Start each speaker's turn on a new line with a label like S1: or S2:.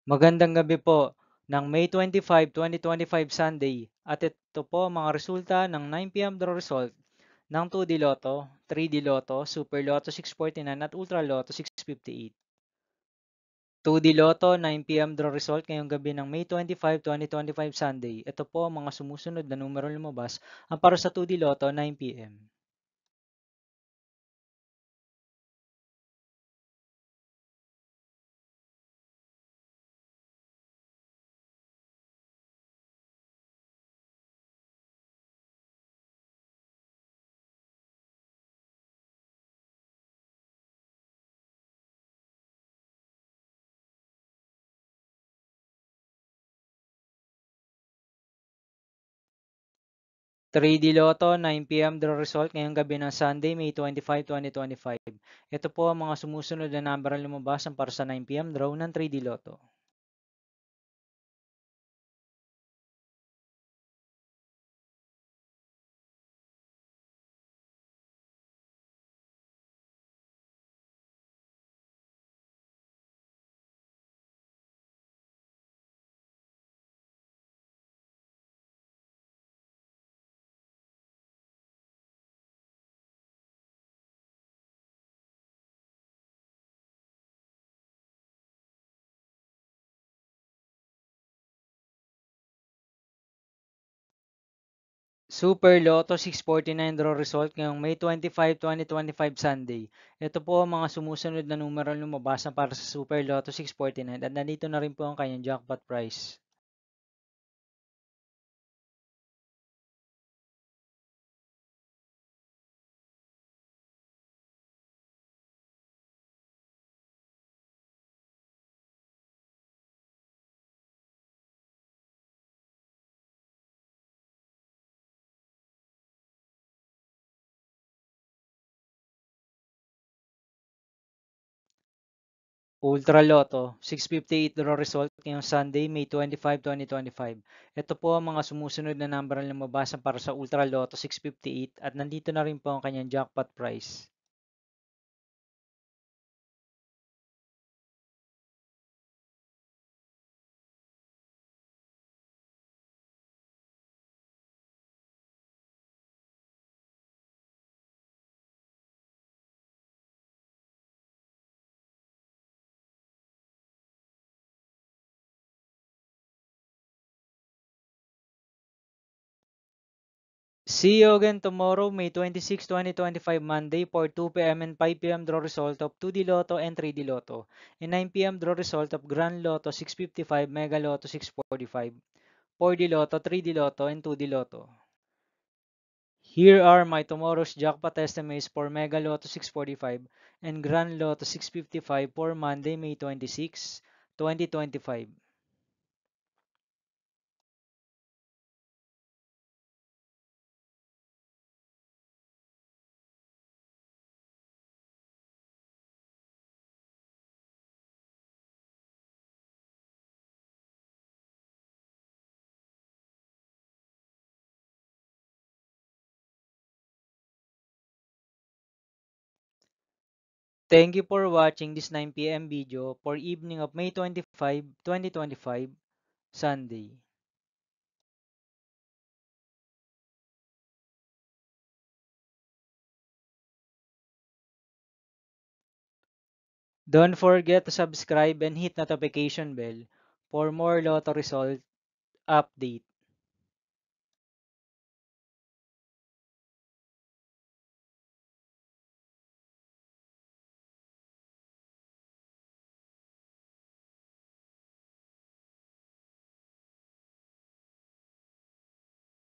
S1: Magandang gabi po ng May 25, 2025 Sunday at ito po ang mga resulta ng 9 PM draw result ng 2D Lotto, 3D Lotto, Super Lotto 649 at Ultra Lotto 658. 2D Lotto 9 PM draw result ngayong gabi ng May 25, 2025 Sunday. Ito po ang mga sumusunod na numero lumabas ang para sa 2D Lotto 9 PM. 3D Lotto 9 PM draw result ngayong gabi ng Sunday, May 25, 2025. Ito po ang mga sumusunod na number ang lumabas ang para sa 9 PM draw ng 3D Lotto. 'Super Lotto 649 draw result ngayong May 25, 2025 Sunday. Ito po ang mga sumusunod na numerong lumabas na para sa Super Lotto 649 at nandito na rin po ang kanyang jackpot price. Ultra Lotto 658 draw result ngayong Sunday, May 25, 2025. Ito po ang mga sumusunod na number na lumabas na para sa Ultra Lotto 658 at nandito na rin po ang kanyang jackpot price. See you again tomorrow, May 26, 2025 Monday for 2 PM and 5 PM draw result of 2D Lotto and 3D Lotto, and 9 PM draw result of Grand Lotto 655, Mega Lotto 645, 4D Lotto, 3D Lotto, and 2D Lotto. Here are my tomorrow's jackpot estimates for Mega Lotto 645 and Grand Lotto 655 for Monday, May 26, 2025. Thank you for watching this 9 PM video for evening of May 25, 2025, Sunday. Don't forget to subscribe and hit notification bell for more lotto result update.